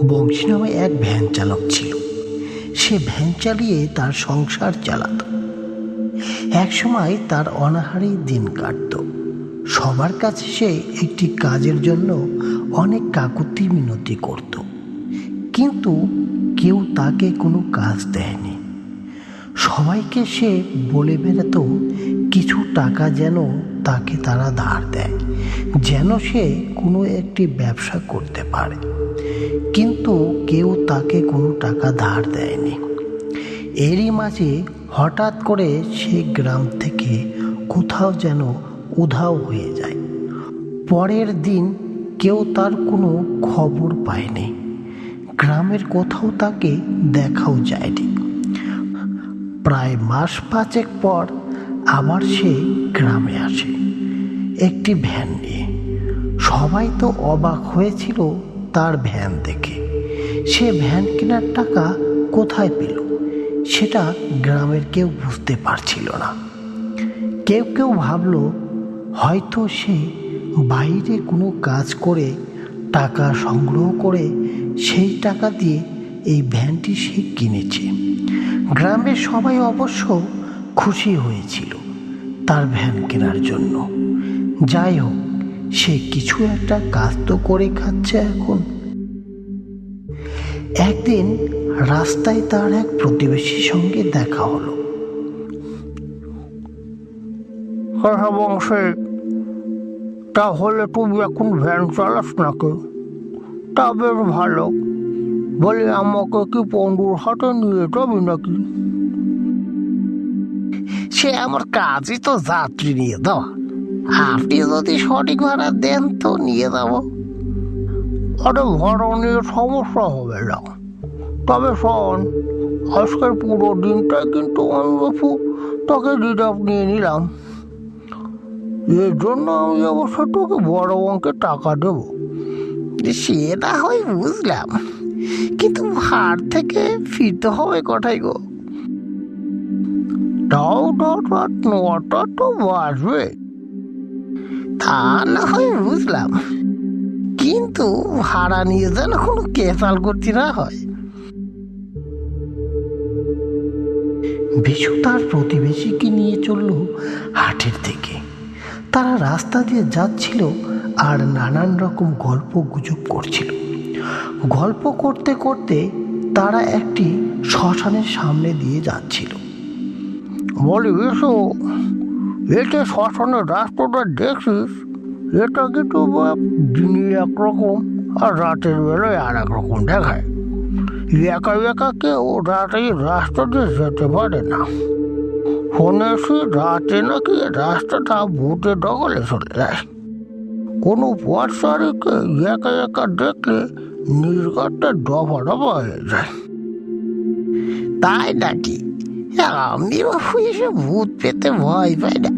বংশী নামে এক ভ্যান চালক ছিল। সে ভ্যান চালিয়ে তার সংসার চালাত। একসময় তার অনাহারেই দিন কাটত। সবার কাছে সে একটি কাজের জন্য অনেক কাকুতি মিনতি করত, কিন্তু কেউ তাকে কোনো কাজ দেয়নি। সবাইকে সে বলে বেড়াত কিছু টাকা যেন তাকে তারা ধার দেয়, যেন সে কোনো একটি ব্যবসা করতে পারে, কিন্তু কেউ তাকে কোনো টাকা ধার দেয়নি। এরই মাঝে হঠাৎ করে সে গ্রাম থেকে কোথাও যেন উধাও হয়ে যায়। পরের দিন কেউ তার কোনো খবর পায়নি। গ্রামের কোথাও তাকে দেখাও যায়নি। প্রায় মাস 5 পর আবার সে গ্রামে আসে একটি ভ্যান নিয়ে। সবাই তো অবাক হয়েছিল তার ভ্যান দেখে। সে ভ্যান কেনার টাকা কোথায় পেল সেটা গ্রামের কেউ বুঝতে পারছিল না। কেউ কেউ ভাবল হয়তো সে বাইরে কোনো কাজ করে টাকা সংগ্রহ করে সেই টাকা দিয়ে এই ভ্যানটি সে কিনেছে। গ্রামের সবাই অবশ্য খুশি হয়েছিল তার ভ্যান কেনার জন্য। যাই হোক, সে কিছু একটা কাজ তো করে খাচ্ছে এখন। একদিন রাস্তায় তার এক প্রতিবেশীর সঙ্গে দেখা হলো। হ্যাঁ বংশী, তাহলে তুমি এখন ভ্যান চালাস নাকি? তা বেশ ভালো। বলি, আমাকে কি পণ্ডুর হাটে নিয়ে যাবি নাকি? সে আমার কাজই তো যাত্রী নিয়ে দেওয়া। আপনি যদি সঠিক ভাড়া দেন তো নিয়ে যাব। আরে ভাড়া নিয়ে সমস্যা হবে না। তবে শোন, আজকের পুরো দিনটাই কিন্তু আমি বাপু তোকে রিজার্ভ নিয়ে নিলাম। এর জন্য আমি অবশ্য তোকে বড় অঙ্কের টাকা দেবো। সে না হয় বুঝলাম, কিন্তু হাট থেকে ফিরতে হবে কোথায় গো? তাও ধর রাত 9টা তো বাজবে। তা না হয় বুঝলাম, কিন্তু ভাড়া নিয়ে যেন কোনো কেসাল করতে না হয়। বিশু তার প্রতিবেশীকে নিয়ে চলল হাটের দিকে। তারা রাস্তা দিয়ে যাচ্ছিল আর নানান রকম গল্প গুজব করছিল। গল্প করতে করতে তারা একটি শ্মশানের সামনে দিয়ে যাচ্ছিল। বলি বিশু, এটা শ্মশানের রাস্তাটা দেখছিস? এটা কিন্তু দিনে একরকম আর রাতের বেলায় আর এক রকম দেখায়। একা একা কেউ রাতে রাস্তা দিয়ে যেতে পারে না। শুনেছি রাতে নাকি রাস্তাটা ভূতের দখলে চলে যায়। কোনো পথচারীকে একা একা দেখলে নির্ঘাতে দফা দফা হয়ে যায়। তাই নাকি? আমি বাবু এসে ভূত পেতে ভয় পাই না।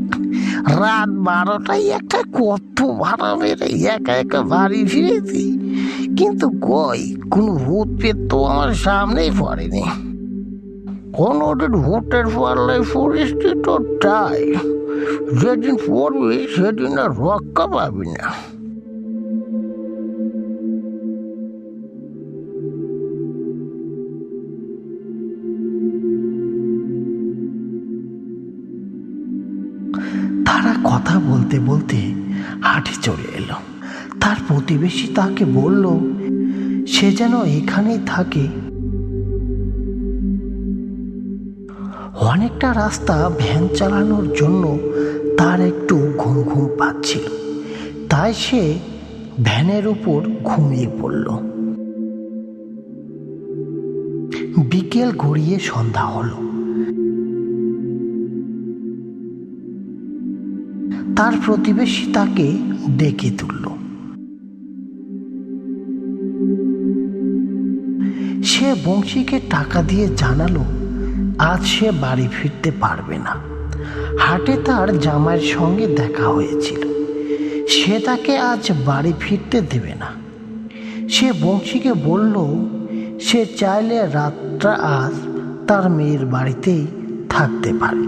রাত 12টায় একটা কত ভাড়া মেরে একা একা বাড়ি ফিরেছি, কিন্তু কই কোনো ভূত পেত তো আমার সামনেই পড়েনি। কোনোদিন ভূতের পাল্লায় পরিস্থিতি তো তাই, যেদিন পড়বি সেদিন আর রক্ষা পাবি না। তারা কথা বলতে বলতে হাটে চলে এলো। তার প্রতিবেশী তাকে বলল সে যেন এখানেই থাকে। অনেকটা রাস্তা ভ্যান চালানোর জন্য তার একটু ঘুম ঘুম পাচ্ছিল, তাই সে ভ্যানের উপর ঘুমিয়ে পড়ল। বিকেল গড়িয়ে সন্ধ্যা হলো। তার প্রতিবেশী তাকে ডেকে তুলল। সে বংশীকে টাকা দিয়ে জানালো আজ সে বাড়ি ফিরতে পারবে না। হাটে তার জামাইয়ের সঙ্গে দেখা হয়েছিল, সে তাকে আজ বাড়ি ফিরতে দেবে না। সে বংশীকে বলল সে চাইলে রাতটা আজ তার মেয়ের বাড়িতেই থাকতে পারে,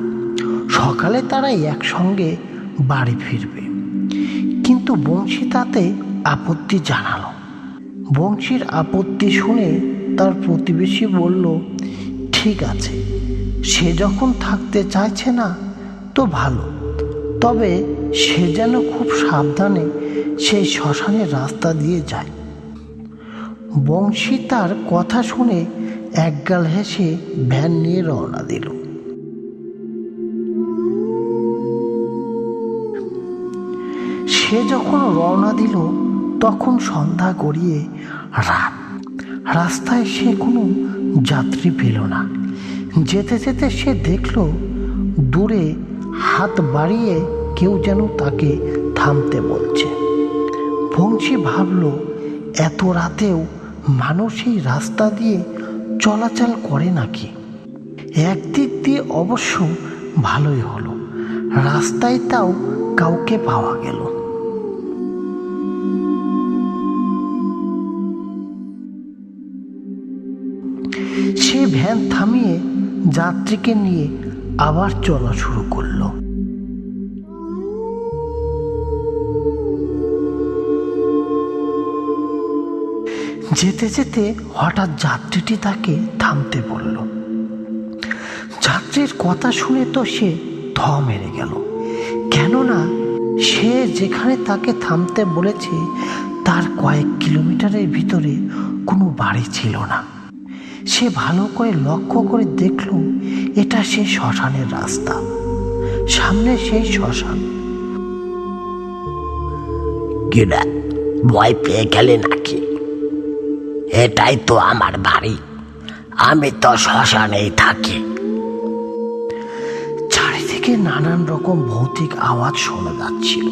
সকালে তারা একসঙ্গে বাড়ি ফিরবে। কিন্তু বংশী তাতে আপত্তি জানালো, বংশীর আপত্তি শুনে তার প্রতিবেশী বলল, ঠিক আছে, সে যখন থাকতে চাইছে না তো ভালো, তবে সে যেন খুব সাবধানে সেই শ্মশানের রাস্তা দিয়ে যায়। বংশী তার কথা শুনে একগাল হেসে ভ্যান নিয়ে রওনা দিল। সে যখন রওনা দিল তখন সন্ধ্যা গড়িয়ে রাত। রাস্তায় সে কোনো যাত্রী পেল না। যেতে যেতে সে দেখল দূরে হাত বাড়িয়ে কেউ যেন তাকে থামতে বলছে। বংশী ভাবল, এত রাতেও মানুষ এই রাস্তা দিয়ে চলাচল করে নাকি? একদিক দিয়ে অবশ্য ভালোই হলো, রাস্তায় তাও কাউকে পাওয়া গেল। সে ভ্যান থামিয়ে যাত্রীকে নিয়ে আবার চলা শুরু করলো। যেতে যেতে হঠাৎ যাত্রীটি তাকে থামতে বলল। যাত্রীর কথা শুনে তো সে থ মেরে গেল, কেননা সে যেখানে তাকে থামতে বলেছে তার কয়েক কিলোমিটারের ভিতরে কোনো বাড়ি ছিল না। সে ভালো করে লক্ষ্য করে দেখল এটা সেই শ্মশানের রাস্তা, সামনে সেই শ্মশান। কিরা, ভয় পেয়ে গেলে নাকি? এটাই তো আমার বাড়ি, আমি তো শ্মশানেই থাকি। চারিদিকে নানান রকম ভৌতিক আওয়াজ শোনা যাচ্ছিল,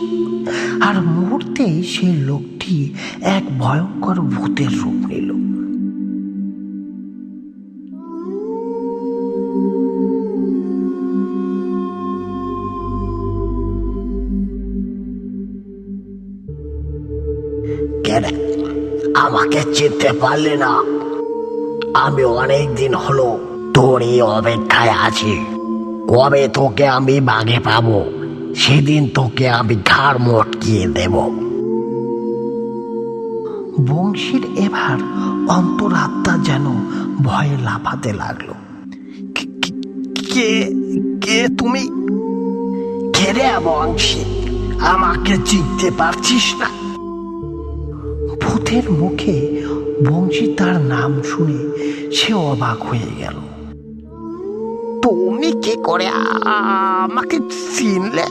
আর মুহূর্তেই সেই লোকটি এক ভয়ঙ্কর ভূতের রূপ নিল। কেরে, আমাকে চিনতে পারলে না? আমি অনেক দিন হলো তোর এই অপেক্ষায় আছি। কবে তোকে আমি বাগে পাবো, সেদিন তোকে আমি ঘাড় মটকিয়ে দেব। বংশীর এবার অন্তরাত্মা যেন ভয়ে লাফাতে লাগলো। কে কে তুমি? কে রে বংশী, আমাকে চিনতে পারছিস না? ভূতের মুখে বংশী তার নাম শুনে সে অবাক হয়ে গেল। তুমি কি করে আমাকে চিনলে?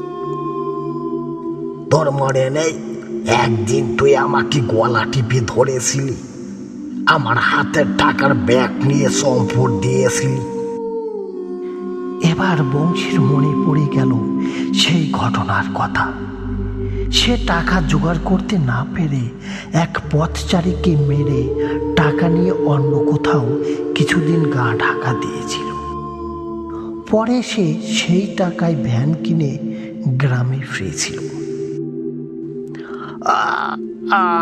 তোর মনে নেই একদিন তুই আমাকে গলা টিপে ধরেছিলি, আমার হাতের টাকার ব্যাগ নিয়ে সম্পদ দিয়েছিলি? এবার বংশীর মনে পড়ে গেল সেই ঘটনার কথা। সে টাকা জোগাড় করতে না পেরে এক পথচারীকে মেরে টাকা নিয়ে অন্য কোথাও কিছুদিন গা ঢাকা দিয়েছিল। পরে সে সেই টাকায় ভ্যান কিনে গ্রামে ফিরেছিল।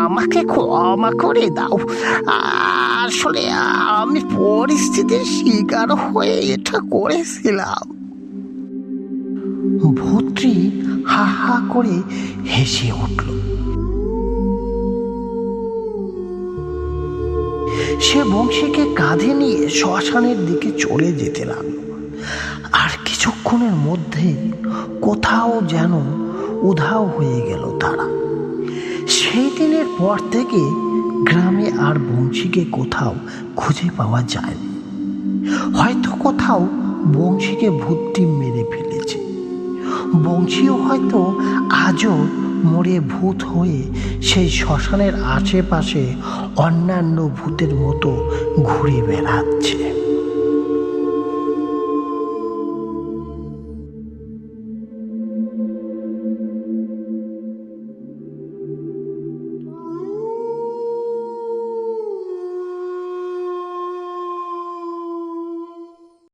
আমাকে ক্ষমা করে দাও, আসলে আমি পরিস্থিতির শিকার হয়ে এটা করেছিলাম। ভূতটি হা হা করে হেসে উঠল। সে বংশীকে কাঁধে নিয়ে শ্মশানের দিকে চলে যেতে লাগলো। আর কিছুক্ষণের মধ্যে কোথাও যেন উধাও হয়ে গেল তারা। সেই দিনের পর থেকে গ্রামে আর বংশীকে কোথাও খুঁজে পাওয়া যায়নি। হয়তো কোথাও বংশীকে ভূতটি মেরে ফেলেছে। বংশীও হয়তো আজও মরে ভূত হয়ে সেই শ্মশানের আশেপাশে অন্যান্য ভূতের মতো ঘুরে বেড়াচ্ছে।